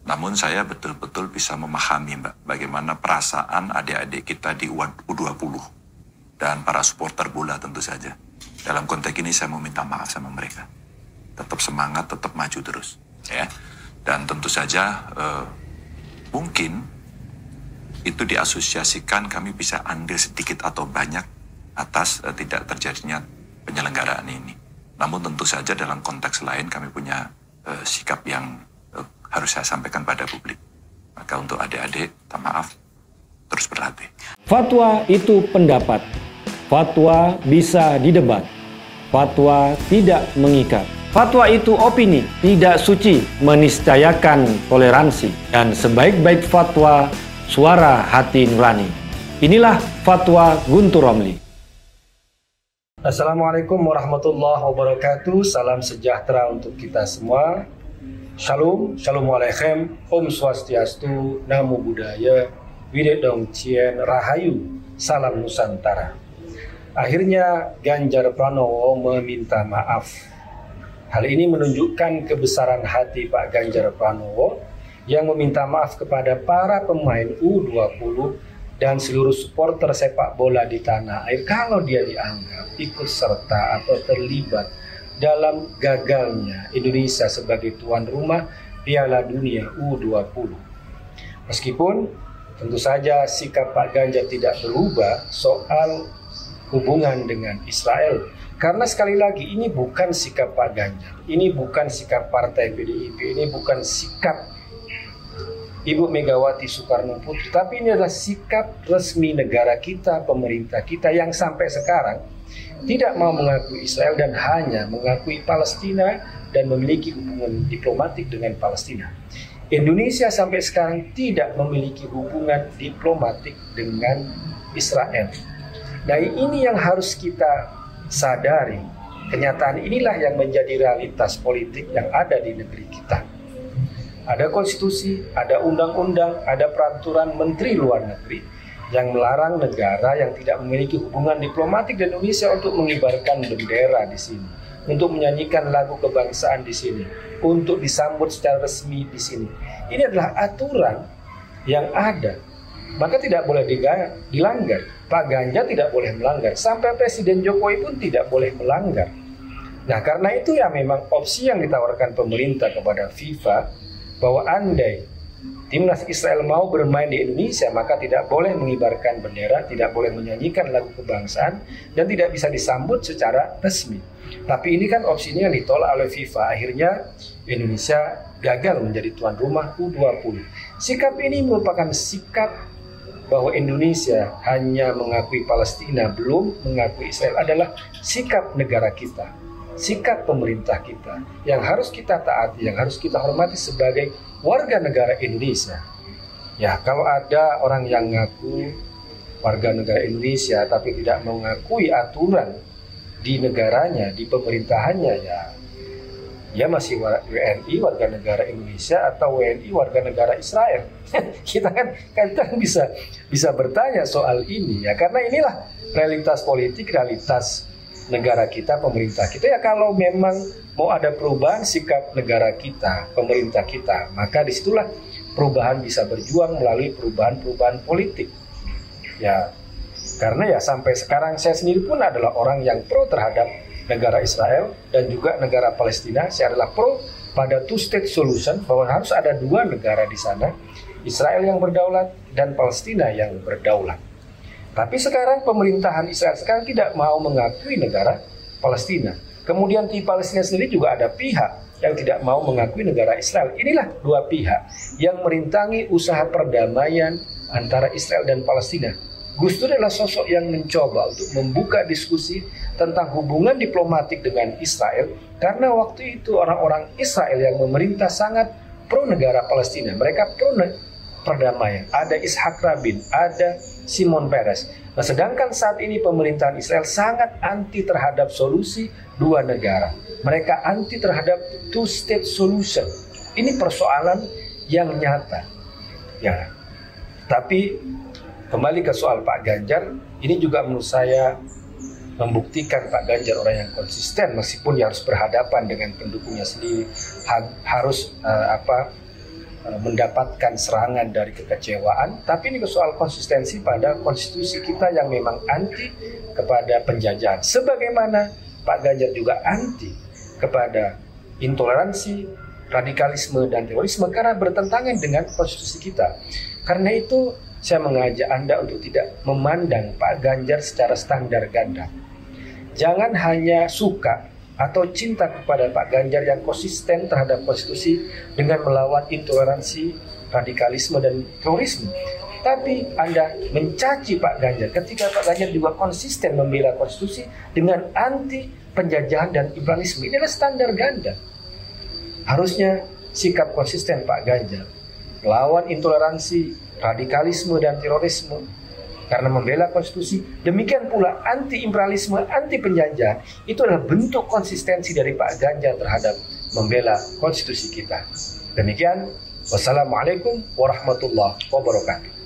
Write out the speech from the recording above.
Namun saya betul-betul bisa memahami, Mbak, bagaimana perasaan adik-adik kita di U20 dan para supporter bola tentu saja. Dalam konteks ini saya mau minta maaf sama mereka. Tetap semangat, tetap maju terus, ya. Dan tentu saja mungkin itu diasosiasikan kami bisa andil sedikit atau banyak atas tidak terjadinya penyelenggaraan ini. Namun tentu saja dalam konteks lain kami punya sikap yang harus saya sampaikan pada publik. Maka untuk adik-adik, tak maaf, terus berlatih. Fatwa itu pendapat. Fatwa bisa didebat. Fatwa tidak mengikat. Fatwa itu opini, tidak suci, meniscayakan toleransi. Dan sebaik-baik fatwa, suara hati nurani. Inilah Fatwa Guntur Romli. Assalamualaikum warahmatullahi wabarakatuh. Salam sejahtera untuk kita semua. Shalom, Shalom Aleichem, Om Swastiastu, Namo Buddhaya, Widedong Cien, Rahayu, Salam Nusantara. Akhirnya Ganjar Pranowo meminta maaf. Hal ini menunjukkan kebesaran hati Pak Ganjar Pranowo yang meminta maaf kepada para pemain U20 dan seluruh supporter sepak bola di tanah air kalau dia dianggap ikut serta atau terlibat dalam gagalnya Indonesia sebagai tuan rumah Piala Dunia U20. Meskipun tentu saja sikap Pak Ganjar tidak berubah soal hubungan dengan Israel. Karena sekali lagi ini bukan sikap Pak Ganjar, ini bukan sikap Partai PDIP, ini bukan sikap Ibu Megawati Soekarno Putri, tapi ini adalah sikap resmi negara kita, pemerintah kita yang sampai sekarang tidak mau mengakui Israel dan hanya mengakui Palestina dan memiliki hubungan diplomatik dengan Palestina. Indonesia sampai sekarang tidak memiliki hubungan diplomatik dengan Israel. Nah, ini yang harus kita sadari. Kenyataan inilah yang menjadi realitas politik yang ada di negeri kita. Ada konstitusi, ada undang-undang, ada peraturan menteri luar negeri yang melarang negara yang tidak memiliki hubungan diplomatik dengan Indonesia untuk mengibarkan bendera di sini, untuk menyanyikan lagu kebangsaan di sini, untuk disambut secara resmi di sini. Ini adalah aturan yang ada, maka tidak boleh dilanggar. Pak Ganjar tidak boleh melanggar, sampai Presiden Jokowi pun tidak boleh melanggar. Nah, karena itu ya memang opsi yang ditawarkan pemerintah kepada FIFA bahwa andai timnas Israel mau bermain di Indonesia maka tidak boleh mengibarkan bendera, tidak boleh menyanyikan lagu kebangsaan, dan tidak bisa disambut secara resmi. Tapi ini kan opsinya yang ditolak oleh FIFA. Akhirnya Indonesia gagal menjadi tuan rumah U20. Sikap ini merupakan sikap bahwa Indonesia hanya mengakui Palestina, belum mengakui Israel, adalah sikap negara kita, sikap pemerintah kita yang harus kita taati, yang harus kita hormati sebagai warga negara Indonesia. Ya, kalau ada orang yang ngaku warga negara Indonesia tapi tidak mengakui aturan di negaranya, di pemerintahannya, ya masih WNI warga negara Indonesia atau WNI warga negara Israel. Kita kan bisa bertanya soal ini ya, karena inilah realitas politik, realitas negara kita, pemerintah kita. Ya, kalau memang mau ada perubahan sikap negara kita, pemerintah kita, maka disitulah perubahan bisa berjuang melalui perubahan-perubahan politik. Ya, karena ya sampai sekarang saya sendiri pun adalah orang yang pro terhadap negara Israel dan juga negara Palestina. Saya adalah pro pada two-state solution, bahwa harus ada dua negara di sana, Israel yang berdaulat dan Palestina yang berdaulat. Tapi sekarang pemerintahan Israel sekarang tidak mau mengakui negara Palestina. Kemudian di Palestina sendiri juga ada pihak yang tidak mau mengakui negara Israel. Inilah dua pihak yang merintangi usaha perdamaian antara Israel dan Palestina. Gus Dur adalah sosok yang mencoba untuk membuka diskusi tentang hubungan diplomatik dengan Israel, karena waktu itu orang-orang Israel yang memerintah sangat pro negara Palestina. Mereka pro perdamaian. Ada Ishak Rabin, ada Shimon Peres. Nah, sedangkan saat ini pemerintahan Israel sangat anti terhadap solusi dua negara. Mereka anti terhadap two-state solution. Ini persoalan yang nyata. Ya, tapi kembali ke soal Pak Ganjar, ini juga menurut saya membuktikan Pak Ganjar orang yang konsisten, meskipun dia harus berhadapan dengan pendukungnya sendiri, harus mendapatkan serangan dari kekecewaan, tapi ini soal konsistensi pada konstitusi kita yang memang anti kepada penjajahan. Sebagaimana Pak Ganjar juga anti kepada intoleransi, radikalisme, dan terorisme karena bertentangan dengan konstitusi kita. Karena itu saya mengajak Anda untuk tidak memandang Pak Ganjar secara standar ganda. Jangan hanya suka atau cinta kepada Pak Ganjar yang konsisten terhadap konstitusi dengan melawan intoleransi, radikalisme, dan terorisme. Tapi Anda mencaci Pak Ganjar ketika Pak Ganjar juga konsisten membela konstitusi dengan anti penjajahan dan imperialisme. Ini adalah standar ganda. Harusnya sikap konsisten Pak Ganjar melawan intoleransi, radikalisme, dan terorisme karena membela konstitusi, demikian pula anti-imperialisme, anti-penjajahan, itu adalah bentuk konsistensi dari Pak Ganjar terhadap membela konstitusi kita. Demikian, wassalamualaikum warahmatullahi wabarakatuh.